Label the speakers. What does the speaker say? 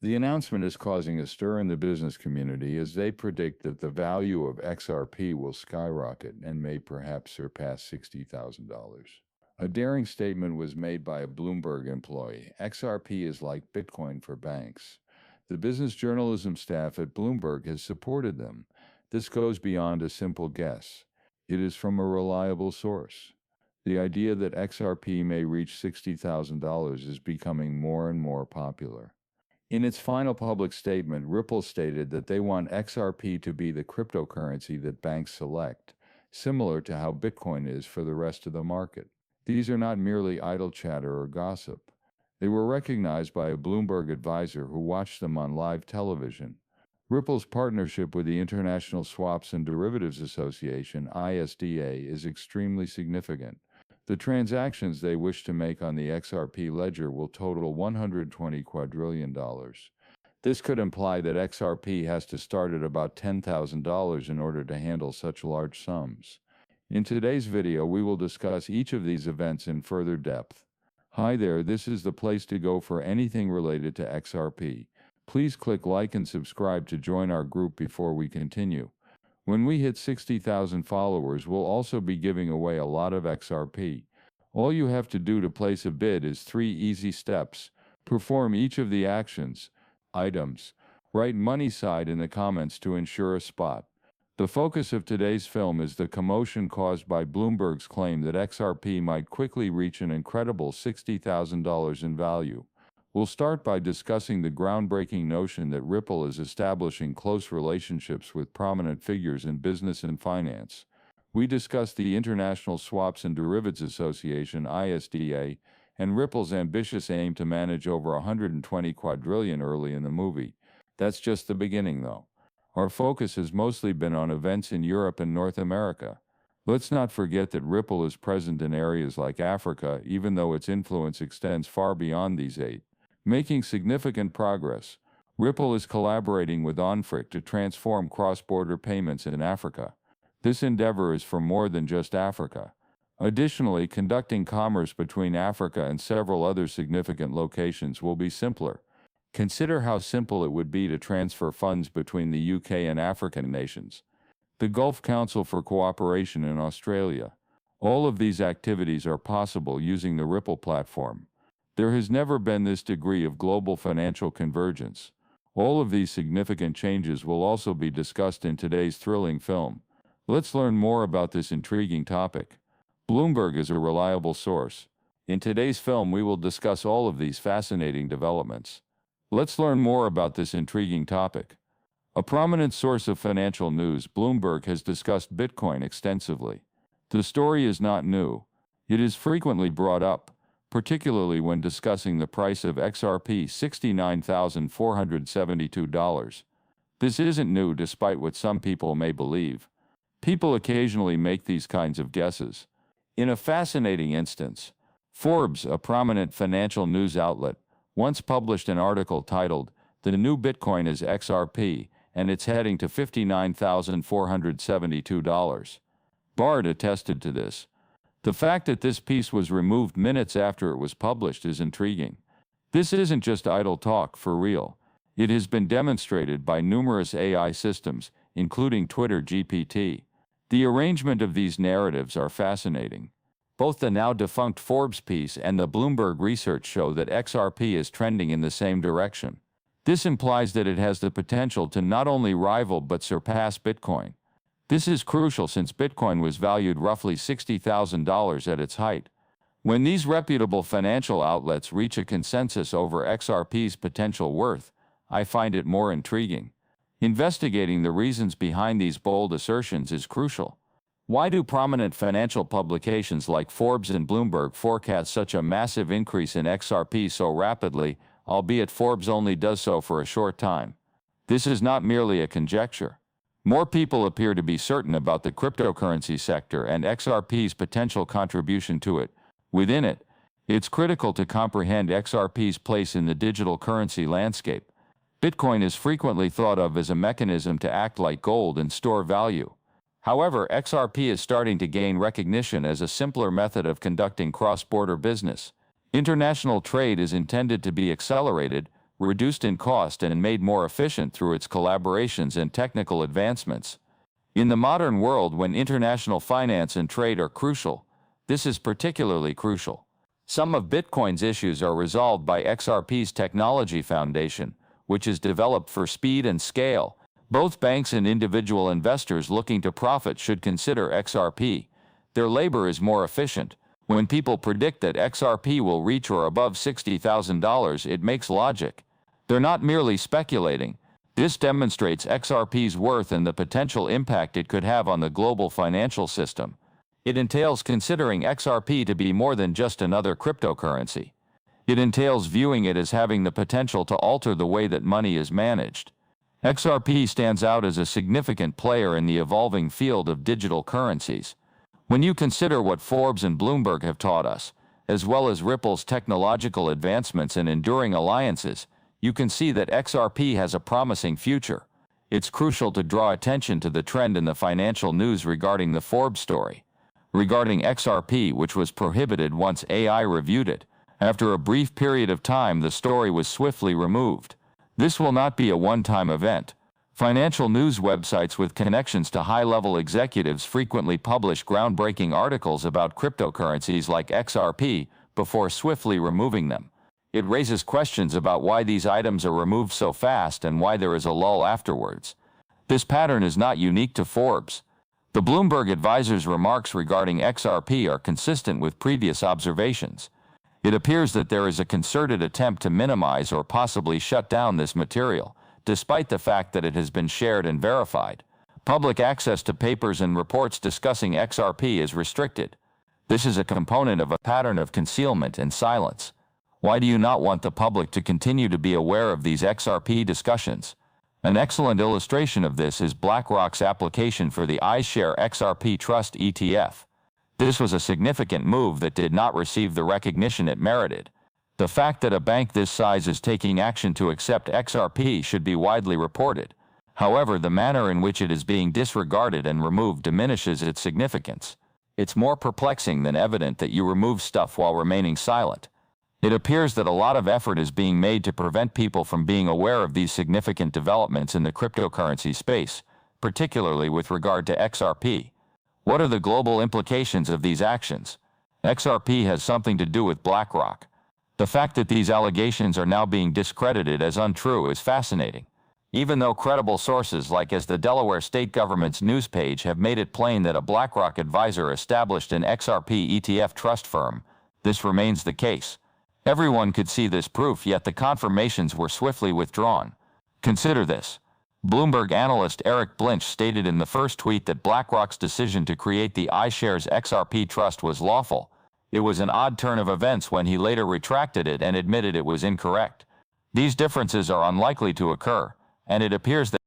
Speaker 1: The announcement is causing a stir in the business community as they predict that the value of XRP will skyrocket and may perhaps surpass $60,000. A daring statement was made by a Bloomberg employee. XRP is like Bitcoin for banks. The business journalism staff at Bloomberg has supported them. This goes beyond a simple guess. It is from a reliable source. The idea that XRP may reach $60,000 is becoming more and more popular. In its final public statement, Ripple stated that they want XRP to be the cryptocurrency that banks select, similar to how Bitcoin is for the rest of the market. These are not merely idle chatter or gossip. They were recognized by a Bloomberg advisor who watched them on live television. Ripple's partnership with the International Swaps and Derivatives Association (ISDA) is extremely significant. The transactions they wish to make on the XRP ledger will total $120 quadrillion. This could imply that XRP has to start at about $10,000 in order to handle such large sums. In today's video, we will discuss each of these events in further depth. Hi there, this is the place to go for anything related to XRP. Please click like and subscribe to join our group before we continue. When we hit 60,000 followers, we'll also be giving away a lot of XRP. All you have to do to place a bid is 3 easy steps. Perform each of the items. Write money side in the comments to ensure a spot. The focus of today's film is the commotion caused by Bloomberg's claim that XRP might quickly reach an incredible $60,000 in value. We'll start by discussing the groundbreaking notion that Ripple is establishing close relationships with prominent figures in business and finance. We discuss the International Swaps and Derivatives Association (ISDA) and Ripple's ambitious aim to manage over $120 quadrillion early in the movie. That's just the beginning, though. Our focus has mostly been on events in Europe and North America. Let's not forget that Ripple is present in areas like Africa, even though its influence extends far beyond these 8. Making significant progress, Ripple is collaborating with Africa to transform cross-border payments in Africa. This endeavor is for more than just Africa. Additionally, conducting commerce between Africa and several other significant locations will be simpler. Consider how simple it would be to transfer funds between the UK and African nations. The Gulf Council for Cooperation in Australia. All of these activities are possible using the Ripple platform. There has never been this degree of global financial convergence. All of these significant changes will also be discussed in today's thrilling film. Let's learn more about this intriguing topic. Bloomberg is a reliable source. In today's film, we will discuss all of these fascinating developments. Let's learn more about this intriguing topic. A prominent source of financial news, Bloomberg has discussed Bitcoin extensively. The story is not new. It is frequently brought up, particularly when discussing the price of XRP $69,472. This isn't new despite what some people may believe. People occasionally make these kinds of guesses. In a fascinating instance, Forbes, a prominent financial news outlet, once published an article titled, "The New Bitcoin is XRP, and it's heading to $59,472. Bard attested to this. The fact that this piece was removed minutes after it was published is intriguing. This isn't just idle talk, for real. It has been demonstrated by numerous AI systems, including Twitter GPT. The arrangement of these narratives are fascinating. Both the now-defunct Forbes piece and the Bloomberg research show that XRP is trending in the same direction. This implies that it has the potential to not only rival but surpass Bitcoin. This is crucial since Bitcoin was valued roughly $60,000 at its height. When these reputable financial outlets reach a consensus over XRP's potential worth, I find it more intriguing. Investigating the reasons behind these bold assertions is crucial. Why do prominent financial publications like Forbes and Bloomberg forecast such a massive increase in XRP so rapidly, albeit Forbes only does so for a short time? This is not merely a conjecture. More people appear to be certain about the cryptocurrency sector and XRP's potential contribution to it. Within it, it's critical to comprehend XRP's place in the digital currency landscape. Bitcoin is frequently thought of as a mechanism to act like gold and store value. However, XRP is starting to gain recognition as a simpler method of conducting cross-border business. International trade is intended to be accelerated,
Speaker 2: reduced in cost and made more efficient through its collaborations and technical advancements. In the modern world, when international finance and trade are crucial, this is particularly crucial. Some of Bitcoin's issues are resolved by XRP's technology foundation, which is developed for speed and scale. Both banks and individual investors looking to profit should consider XRP. Their labor is more efficient. When people predict that XRP will reach or above $60,000, it makes logic. They're not merely speculating. This demonstrates XRP's worth and the potential impact it could have on the global financial system. It entails considering XRP to be more than just another cryptocurrency. It entails viewing it as having the potential to alter the way that money is managed. XRP stands out as a significant player in the evolving field of digital currencies. When you consider what Forbes and Bloomberg have taught us, as well as Ripple's technological advancements and enduring alliances, you can see that XRP has a promising future. It's crucial to draw attention to the trend in the financial news regarding the Forbes story. Regarding XRP, which was prohibited once AI reviewed it, after a brief period of time the story was swiftly removed. This will not be a one-time event. Financial news websites with connections to high-level executives frequently publish groundbreaking articles about cryptocurrencies like XRP before swiftly removing them. It raises questions about why these items are removed so fast and why there is a lull afterwards. This pattern is not unique to Forbes. The Bloomberg advisor's remarks regarding XRP are consistent with previous observations. It appears that there is a concerted attempt to minimize or possibly shut down this material, despite the fact that it has been shared and verified. Public access to papers and reports discussing XRP is restricted. This is a component of a pattern of concealment and silence. Why do you not want the public to continue to be aware of these XRP discussions? An excellent illustration of this is BlackRock's application for the iShares XRP Trust ETF. This was a significant move that did not receive the recognition it merited. The fact that a bank this size is taking action to accept XRP should be widely reported. However, the manner in which it is being disregarded and removed diminishes its significance. It's more perplexing than evident that you remove stuff while remaining silent. It appears that a lot of effort is being made to prevent people from being aware of these significant developments in the cryptocurrency space, particularly with regard to XRP. What are the global implications of these actions? XRP has something to do with BlackRock. The fact that these allegations are now being discredited as untrue is fascinating. Even though credible sources like as the Delaware state government's news page have made it plain that a BlackRock advisor established an XRP ETF trust firm, this remains the case. Everyone could see this proof, yet the confirmations were swiftly withdrawn. Consider this. Bloomberg analyst Eric Blinch stated in the first tweet that BlackRock's decision to create the iShares XRP Trust was lawful. It was an odd turn of events when he later retracted it and admitted it was incorrect. These differences are unlikely to occur, and it appears that